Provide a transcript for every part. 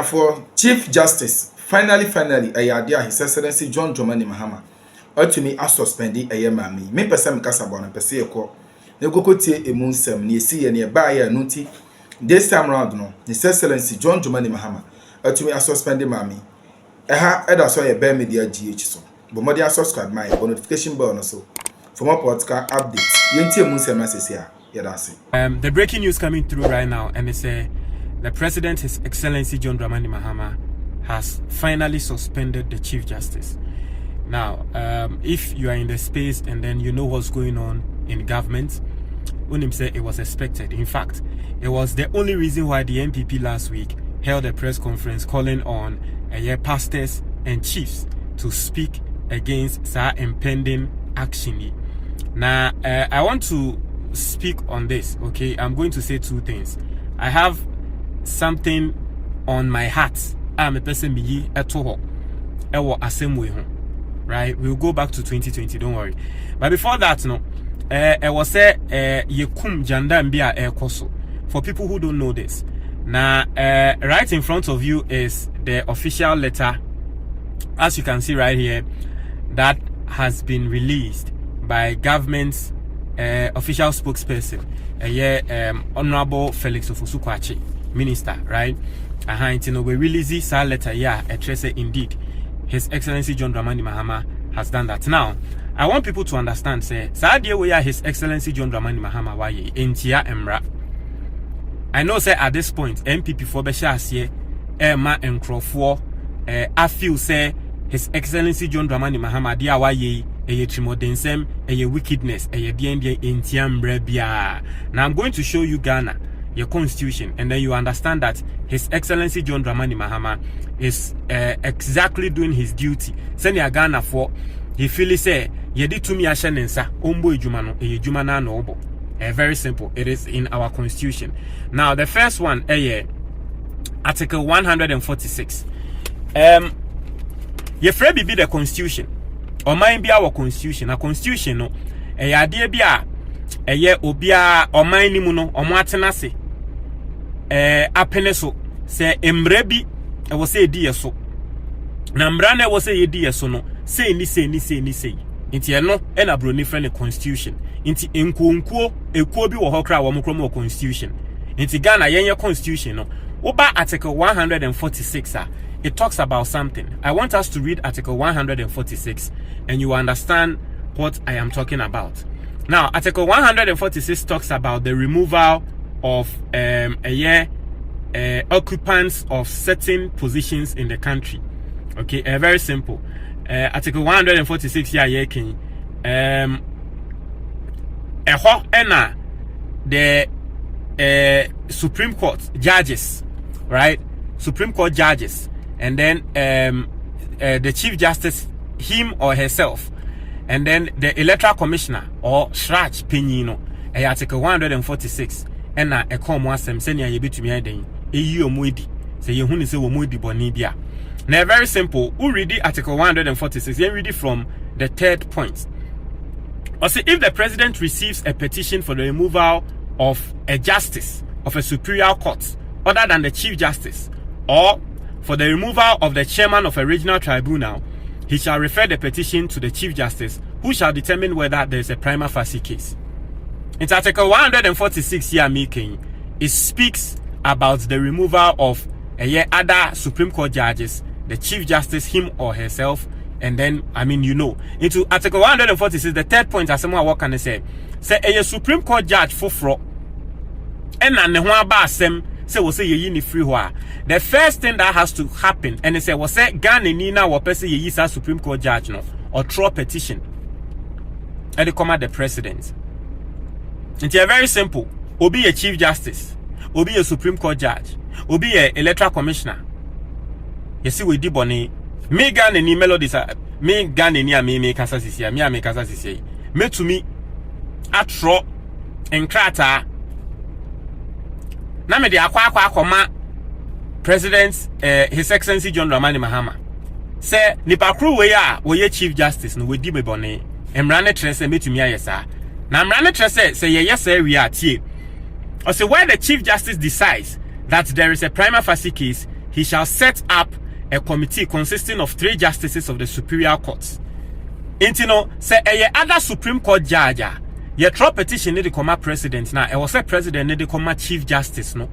for Chief Justice finally ayade His Excellency John Dramani Mahama ultimately a suspended ayemami me person kasa bona pese ekọ ne gokotie emu nsem ne esi ye ne ba ya nuti this time round no His Excellency John Dramani Mahama ultimately a suspended mami eda so ye be media GH so but mo dey subscribe my notification bell no so for more podcast updates yenti emu nsem asese a ye dance. The breaking news coming through right now, and it's the President, His Excellency John Dramani Mahama, has finally suspended the Chief Justice. Now, if you are in the space and then you know what's going on in government, Unim said it was expected. In fact, it was the only reason why the MPP last week held a press conference calling on pastors and chiefs to speak against impending action. Now, I want to speak on this, okay? I'm going to say two things. I have something on my heart. I'm a person be at all. Right? We'll go back to 2020, don't worry. But before that, no, I was say yekum janda mbia koso. For people who don't know this. Now, right in front of you is the official letter, as you can see right here, that has been released by government's official spokesperson, Honorable Felix Ofosu-Kwakye, Minister, right? We release this letter, indeed, His Excellency John Dramani Mahama has done that. Now, I want people to understand, say, His Excellency John Dramani Mahama waye entia emra. I know, say, at this point, MPP for Beshasye, Emma and Crawford, I feel, say, His Excellency John Dramani Mahama, dia waye, trimodensem, wickedness, entiam brebia. Now I'm going to show you Ghana, your constitution, and then you understand that His Excellency John Dramani Mahama is exactly doing his duty. Send ya Ghana for he feel say yedi tumi ashenensa ombo ejumano ejumana no obo. Very simple. It is in our constitution. Now the first one, Article 146. Ye free be the constitution. Or mine be our constitution. A constitution no. Ade bia obia or mine ni mu no or matena se. Apene so se emrebi e wo se edi yeso. Na mbra na wo se edi yeso no. Say ni. Inti eno e na broni friend constitution. Inti enkuo ekuo bi wo ho kra wo mokromo constitution. Inti Ghana yenye constitution no. Oba Article 146 it talks about something. I want us to read Article 146 and you understand what I am talking about. Now, Article 146 talks about the removal of occupants of certain positions in the country. Okay, very simple. Article 146 the Supreme Court judges, right? Supreme Court judges, and then the Chief Justice, him or herself, and then the Electoral Commissioner or Shrach Penino, Article 146, and a common sem senia yebitumi eden omudi say yehuni say omudi bonibia. Now very simple. Who read the Article 146? Then read it from the third point. Or say if the President receives a petition for the removal of a justice of a superior court other than the Chief Justice, or for the removal of the chairman of a regional tribunal, he shall refer the petition to the Chief Justice, who shall determine whether there is a prima facie case. In Article 146 here making, it speaks about the removal of other Supreme Court judges, the Chief Justice, him or herself, and then, into Article 146, the third point, as someone what can I say a Supreme Court judge for fraud, and say we say ye free wa. The first thing that has to happen, and they say we say Ghana Nina or person ye is a Supreme Court judge no or throw petition, and they come at the President. It's very simple. Obi a Chief Justice, obi a Supreme Court judge, obi a Electoral Commissioner. You see we diboni. Me Ghana ni melodies. Me Ghana ni me kasa sisi. Me ame kasa sisi. Me to me atro enkrata. Na me de akwa President His Excellency John Dramani Mahama say nipa kru we a we Chief Justice no we di me bone emrane trese metumi ayesa na emrane trese say yes we are tie or say why the Chief Justice decides that there is a prima facie case, he shall set up a committee consisting of 3 justices of the superior courts. Intino say a other Supreme Court judge ye throw petition ne de comma president na e was say president ne de comma chief justice no.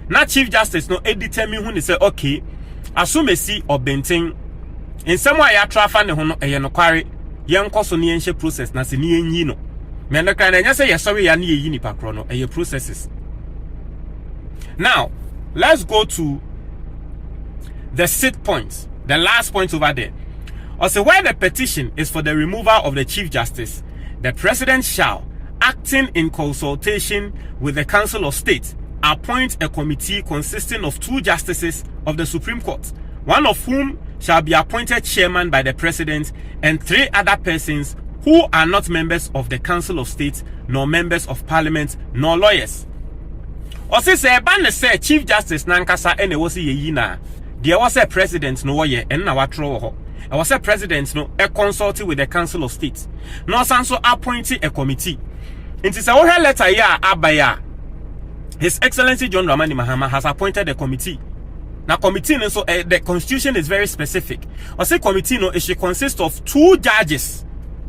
Na chief justice no e determine who ne say okay asumesi obenten in some way ya trafa ne ho no e no kware ye nkoso ne yenhye process na se ne yenyi no. Me no kan enya say ye sorry ya ne yeyi nipa kro no e processes. Now, let's go to the 6th point, the last point over there. Also, where the petition is for the removal of the Chief Justice, the President shall, acting in consultation with the Council of State, appoint a committee consisting of 2 justices of the Supreme Court, one of whom shall be appointed chairman by the President, and 3 other persons who are not members of the Council of State, nor members of Parliament, nor lawyers. Also, say, ban say Chief Justice Nankasa ene wosi ye na. There was a president no ye and na watro ho. I was a president no a consulting with the Council of State. No sanso appointing a committee. It is a letter ya abaya. His Excellency John Dramani Mahama has appointed a committee. Now committee no so the constitution is very specific. I say committee no it should consist of 2 judges.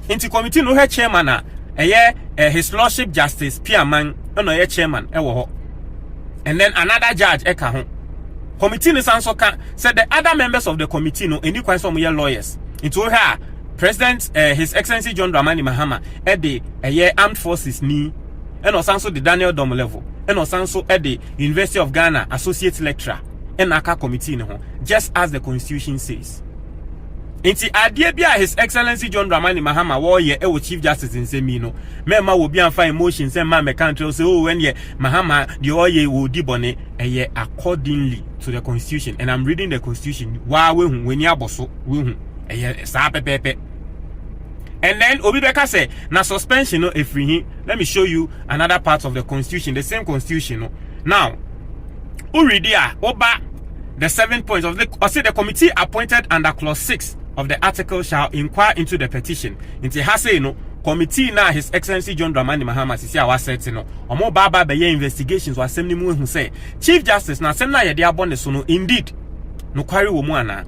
Into committee no her chairman na his lordship Justice Piaman no ye chairman ho. And then another judge eka ho. Committee is also said the other members of the committee no any quite some lawyers. Into her President His Excellency John Dramani Mahama the armed forces ni and also the Daniel Dom level and also the University of Ghana associate lecturer and aka committee no just as the constitution says. Inti adie bia His Excellency John Dramani Mahama wo ye e wo Chief Justice nsemi no mema wo bia fa emotion say ma me country say oh when ye Mahama the oye wo di bone ye accordingly to the constitution, and I'm reading the constitution wa we hu weni aboso we hu ye sa pepepe. And then Obi Beka say na suspension no efrihi. Let me show you another part of the constitution, the same constitution no. Now uridia oba the 7th point of the committee appointed under clause 6 of the article shall inquire into the petition. Inti hase no committee na His Excellency John Dramani Mahama sisi a wasete no omo baba be investigations wa asem ni mu hu say Chief Justice na asem na ye de abone so no indeed no kware wo mu ana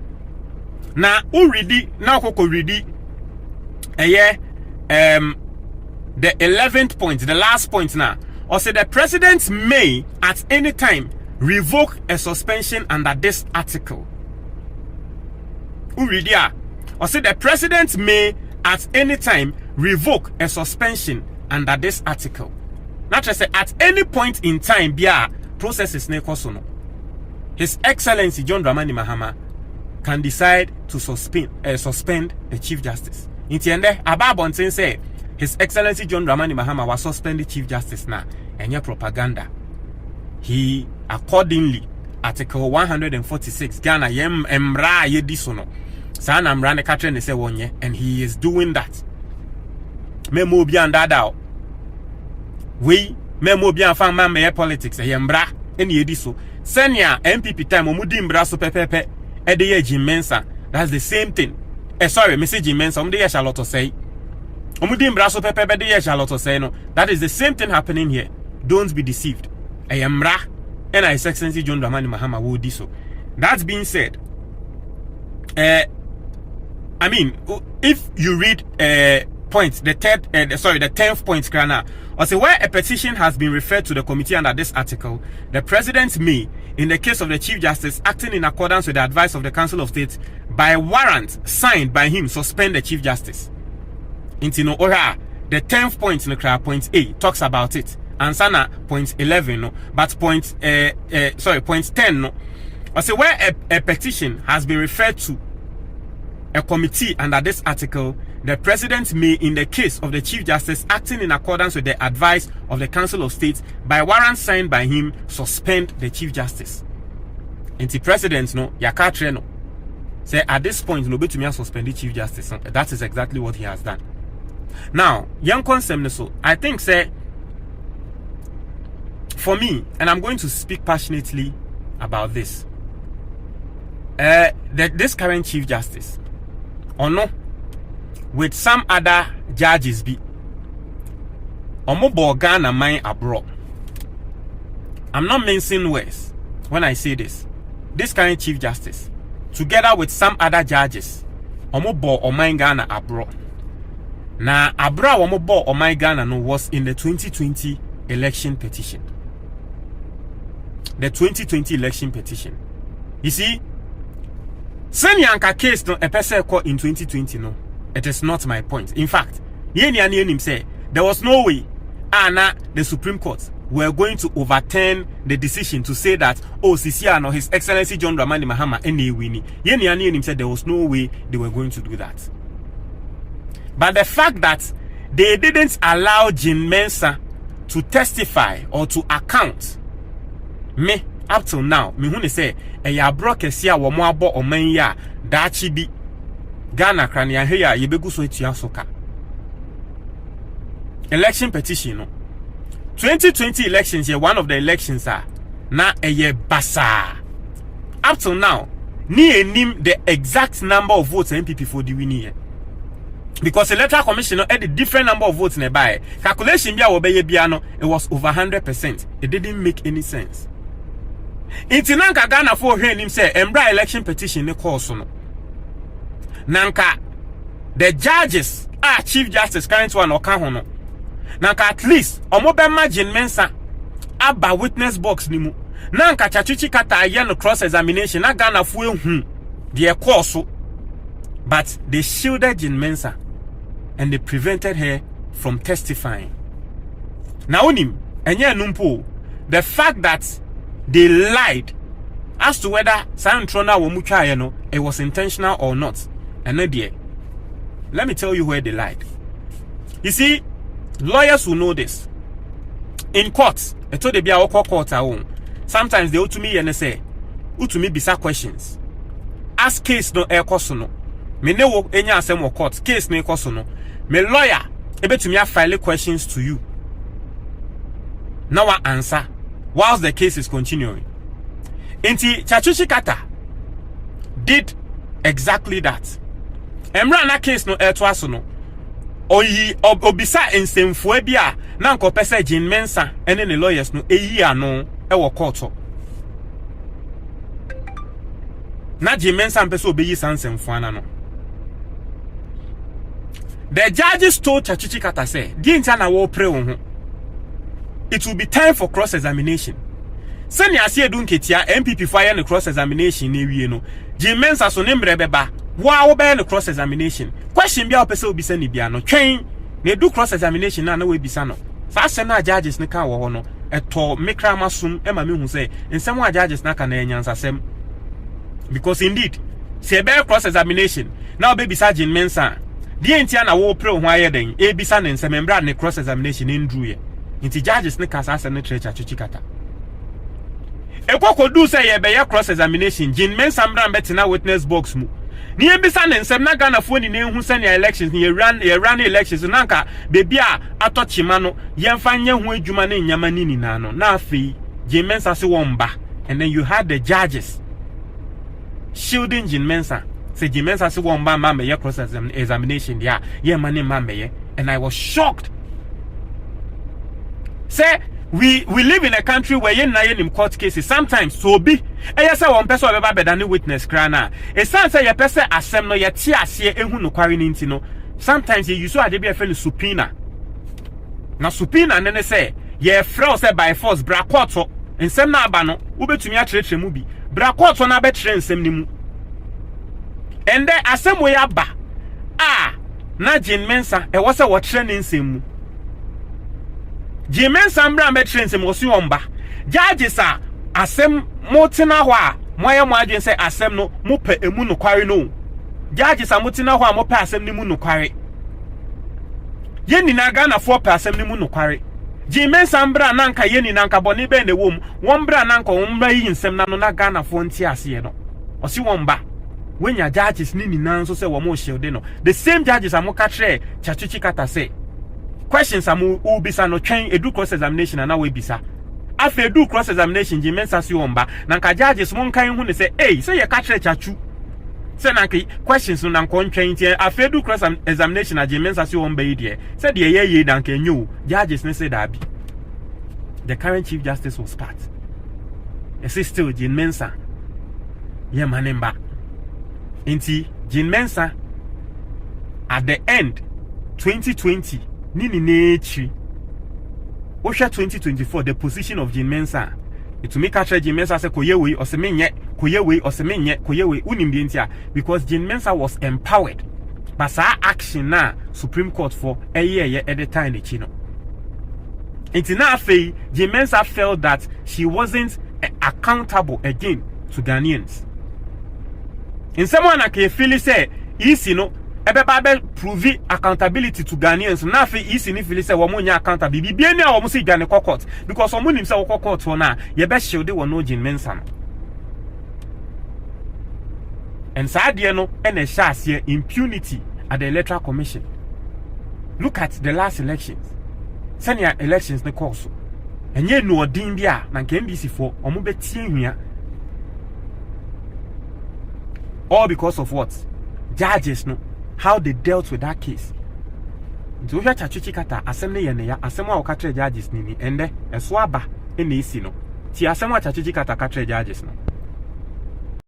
na uridi na okoko ridi the 11th point, the last point now. Also the president may at any time revoke a suspension under this article. Uridia. Also the president may at any time revoke a suspension under this article. Not just say at any point in time bia processes ne kosono. His Excellency John Dramani Mahama can decide to suspend the Chief Justice. Intiende ababonten say His Excellency John Dramani Mahama was suspended Chief Justice na enye propaganda. He accordingly article 146 Ghana yem emra yedisono sana mra ne katre ne se wonye, and he is doing that. Memo bi andada we memo bi afan man me politics yemra ene yediso senia MPP time omudi mbra so pepepe e de ye Jimensa. That's the same thing. Sorry, message Jimensa omde ye Charlotte say omudi mbra so pepepe de ye Charlotte say no. That is the same thing happening here. Don't be deceived. Yemra and His Excellency John Dramani Mahama will do so. That being said, I mean, if you read point, the 10th point, Krana, also where a petition has been referred to the committee under this article, the president may, in the case of the Chief Justice, acting in accordance with the advice of the Council of State, by warrant signed by him, suspend the Chief Justice. Intino Ora, the 10th point, point A, talks about it. Ansana point 11 no, but point 10 no. Also where a petition has been referred to a committee under this article, the president may, in the case of the Chief Justice, acting in accordance with the advice of the Council of State, by warrant signed by him, suspend the Chief Justice. And the president no yakatre no say at this point no betumi suspend the Chief Justice. That is exactly what he has done. Now, young consem so I think say for me, and I'm going to speak passionately about this, this current Chief Justice, or no, with some other judges be, Omo Ghana mine abroad. I'm not mincing words when I say this. this current Chief Justice, together with some other judges, omobo Oman Ghana abroad. Now, abroad omobo Oman Ghana no was in the 2020 election petition. The 2020 election petition. You see, Senyanka case no epese court in 2020 no. It is not my point. In fact, him say there was no way the Supreme Court were going to overturn the decision to say that Sisiano, His Excellency John Dramani Mahama, any winning. Him said there was no way they were going to do that. But the fact that they didn't allow Jean Mensah to testify or to account, me up till now, me who say ya brokesia wo mo abo oman ya da chi bi Ghana krania he ya yebegu so etua soka. Election petition no 2020 elections here, one of the elections are na eye basa. Up till now, ni enim the exact number of votes MPP for the winning here. Because the electoral commission had a different number of votes nearby. Calculation bia obeye bia no, it was over 100%. It didn't make any sense. Inti nanka Ghana for him say embra election petition ne call so no. Nanka the judges Chief Justice current one oka ho no. Nanka at least omobema Jean Mensah aba witness box ni mu. Nanka TSATSU Tsikata aye no cross examination na Ghana for hu the call so. But they shielded Jean Mensah and they prevented her from testifying. Now onim enye numpo the fact that they lied as to whether Santrona Womutwa no it was intentional or not. And no dear. Let me tell you where they lied. You see, lawyers will know this. In court, I told them be court own. Sometimes they to me and say, to me bisa questions. Ask case no air no. Me ne wo enya asem wo court case no no. Me lawyer ebe to me file questions to you. Now I answer whilst the case is continuing. Inti TSATSU Tsikata did exactly that. Emra na case no etwaso no. Oyi obisa ensemfo bia na nkopese Jean Mensah ene ne lawyers no eyi ano e wo court. Na Jean Mensah mpese obeyi sansemfo ana no. The judges told TSATSU Tsikata say, "Di ntia na wo pre wo ho. It will be time for cross examination." Send ya see dun ketia MPP fire the cross examination ne wie no. Jean Mensah so ne mbre beba. Wa wo be the cross examination. Question bia opese obi se ni bia no. Twen ne do cross examination na we bisa no. Sa asem na judges ne ka wo ho no. Eto mekra masum e ma me hu say nsem wa judges na ka na enyansasem. Because indeed, se be cross examination. Now baby Jean Mensah. Di entia na wo pre ho aye den. E bisa ne nsem mbra ne cross examination ndru ye. Inti judges ne kasa asem ne TSATSU Tsikata. Ekoko do say ye be ye cross examination Jean Mensah mbra betina witness box mu. Ni ebisa ne nsem na Ghana fo ni ne hu se ne elections ni ye run elections nanka bebi a atochima no ye mfa nye hu adwuma ne nyama ni na no na afei Jean Mensah se won ba. And then you had the judges shielding Jean Mensah. Say Jean Mensah se won ba ma me ye cross examination dia ye mane ma me ye. And I was shocked. Say we live in a country where you na in court cases sometimes so be e say one person be better than witness kra na e san say your person asem no ye tie ase ehu no kware ni nti no sometimes you use ade be a friend subpoena na subpoena ne say ye frɛ say by force bra court nsem na aba no wo betumi atrɛtrɛ mu bi bra court na be trɛ nsem ni mu and then asem we aba na Jean Mensah e wo say wo trɛ ne nsem mu Jean Mensah mbra metre nsem osi omba judges a asem motina ho a moye mo adwen say asem no mo pa emu no kware no judges a motina ho a mo pa asem ni mu no kware yeni na Ghana for pa asem ni mu no kware Jean Mensah mbra nanka yeni nanka boni be ne wom won mbra nanka won mbra yi nsem na no na Ghana for nti ase no osi womba wenya judges ni nan so say wo mo shield no the same judges amoka tre TSATSU Tsikata say questions amu ubisa no twen edu cross examination na we bisa afa edu cross examination Jean Mensah si womba na nka judges mon kan hu ne say say ye ka kire TSATSU say na nka questions no na nko ntwen tie afa edu cross examination na Jean Mensah si womba yi de say de ye dan kan nyu judges ne say da bi the current Chief Justice was part still Jean Mensah ye manemba. Inti Jean Mensa at the end 2020 nini nechi. Osha 2024 the position of Jean Mensa. It make a Jean Mensa say koyewe or semenye koyewe or semenye koyewe unimdientia because Jean Mensa was empowered. But sa action na Supreme Court for a year at the time the chino. It's now Jean Mensa felt that she wasn't accountable again to Ghanaians. In someone like Philly say, easy no, ebe prove accountability to Ghanaians. Na fe easy ni Philly say womonya accountability. Bi eni a womo say Ghana court because womo nim say wo court ho na ye be shield wo no Jean Mensa no. And sadie no ene hye impunity at the Electoral Commission. Look at the last elections. Senior elections ne course. Enye no odin bia na NBC for omo betie hua. All because of what? Judges no how they dealt with that case. Nti wo TSATSU Tsikata asem ne ye ne ya asem a wo ka tre judges ni ende eso aba e na esi no. Ti asem a TSATSU Tsikata ka tre judges no.